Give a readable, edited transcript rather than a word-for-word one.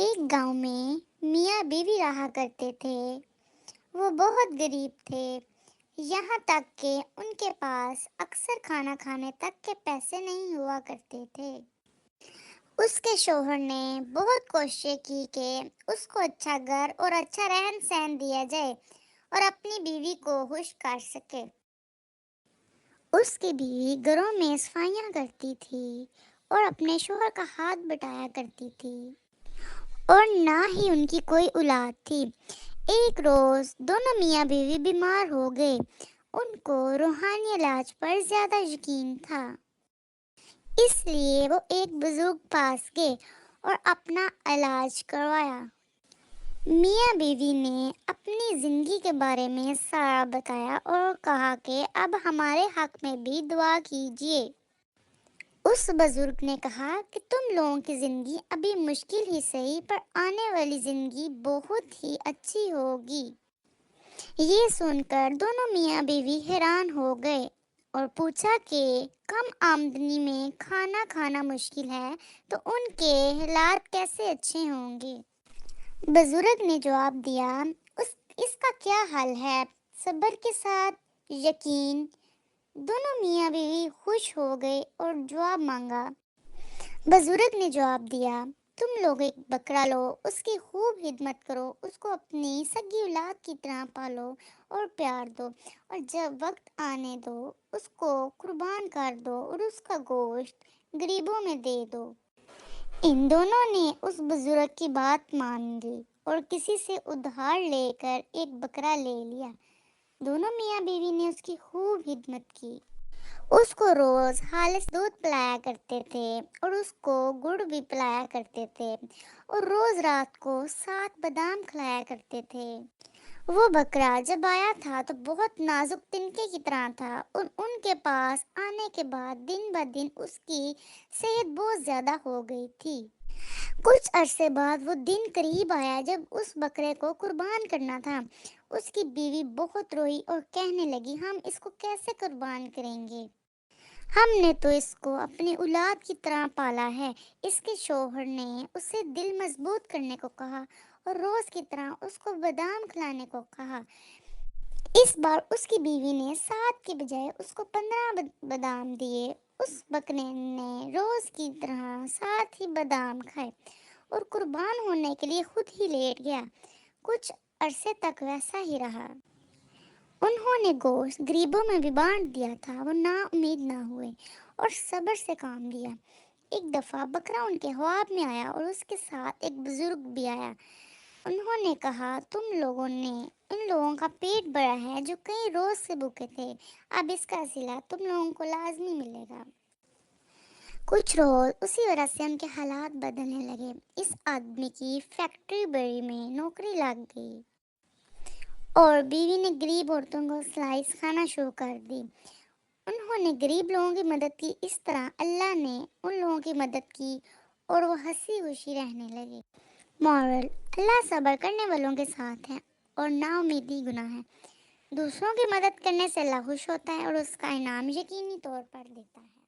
ایک گاؤں میں میاں بیوی رہا کرتے تھے۔ وہ بہت غریب تھے، یہاں تک کہ ان کے پاس اکثر کھانا کھانے تک کے پیسے نہیں ہوا کرتے تھے۔ اس کے شوہر نے بہت کوششیں کی کہ اس کو اچھا گھر اور اچھا رہن سہن دیا جائے اور اپنی بیوی کو خوش کر سکے۔ اس کی بیوی گھروں میں صفائیاں کرتی تھی اور اپنے شوہر کا ہاتھ بٹایا کرتی تھی، اور نہ ہی ان کی کوئی اولاد تھی۔ ایک روز دونوں میاں بیوی بیمار ہو گئے۔ ان کو روحانی علاج پر زیادہ یقین تھا، اس لیے وہ ایک بزرگ پاس گئے اور اپنا علاج کروایا۔ میاں بیوی نے اپنی زندگی کے بارے میں سارا بتایا اور کہا کہ اب ہمارے حق میں بھی دعا کیجیے۔ اس بزرگ نے کہا کہ تم لوگوں کی زندگی ابھی مشکل ہی صحیح، پر آنے والی زندگی بہت ہی اچھی ہوگی۔ یہ سن کر دونوں میاں بیوی حیران ہو گئے اور پوچھا کہ کم آمدنی میں کھانا کھانا مشکل ہے تو ان کے حالات کیسے اچھے ہوں گے؟ بزرگ نے جواب دیا، اس کا کیا حل ہے؟ صبر کے ساتھ یقین۔ دونوں میاں بیوی خوش ہو گئے اور جواب مانگا۔ بزرگ نے جواب دیا، تم لوگ ایک بکرا لو، اس کی خوب خدمت کرو، اس کو اپنی سگی اولاد کی طرح پالو اور پیار دو، اور جب وقت آنے دو اس کو قربان کر دو اور اس کا گوشت غریبوں میں دے دو۔ ان دونوں نے اس بزرگ کی بات مان لی اور کسی سے ادھار لے کر ایک بکرا لے لیا۔ دونوں میاں بیوی نے اس کی خوب خدمت کی، اس کو روز خالص دودھ پلایا کرتے تھے اور اس کو گڑ بھی پلایا کرتے تھے، اور روز رات کو 7 بادام کھلایا کرتے تھے۔ وہ بکرا جب آیا تھا تو بہت نازک تنکے کی طرح تھا، اور ان کے پاس آنے کے بعد دن بہ دن اس کی صحت بہت زیادہ ہو گئی تھی۔ کچھ عرصے بعد وہ دن قریب آیا جب اس بکرے کو قربان کرنا تھا۔ اس کی بیوی بہت روئی اور کہنے لگی، ہم اس کو کیسے قربان کریں گے؟ ہم نے تو اس کو اپنی اولاد کی طرح پالا ہے۔ اس کے شوہر نے اسے دل مضبوط کرنے کو کہا اور روز کی طرح اس کو بادام کھلانے کو کہا۔ اس بار اس کی بیوی نے 7 کی بجائے اس کو 15 بادام دیے۔ اس بکرے نے روز کی طرح 7 ہی بادام کھائے اور قربان ہونے کے لیے خود ہی لیٹ گیا۔ کچھ عرصے تک ویسا ہی رہا۔ انہوں نے گوشت غریبوں میں بھی بانٹ دیا تھا۔ وہ نا امید نہ ہوئے اور صبر سے کام لیا۔ ایک دفعہ بکرا ان کے خواب میں آیا اور اس کے ساتھ ایک بزرگ بھی آیا۔ انہوں نے کہا، تم لوگوں نے ان لوگوں کا پیٹ بھرا ہے جو کئی روز سے بھوکے تھے، اب اس کا صلہ تم لوگوں کو لازمی ملے گا۔ کچھ روز اسی وجہ سے ان کے حالات بدلنے لگے۔ اس آدمی کی فیکٹری بڑی میں نوکری لگ گئی اور بیوی نے غریب عورتوں کو سلائی سکھانا شروع کر دی۔ انہوں نے غریب لوگوں کی مدد کی، اس طرح اللہ نے ان لوگوں کی مدد کی اور وہ ہنسی خوشی رہنے لگے۔ مورل: اللہ صبر کرنے والوں کے ساتھ ہے اور نا امیدی گناہ ہے۔ دوسروں کی مدد کرنے سے اللہ خوش ہوتا ہے اور اس کا انعام یقینی طور پر دیتا ہے۔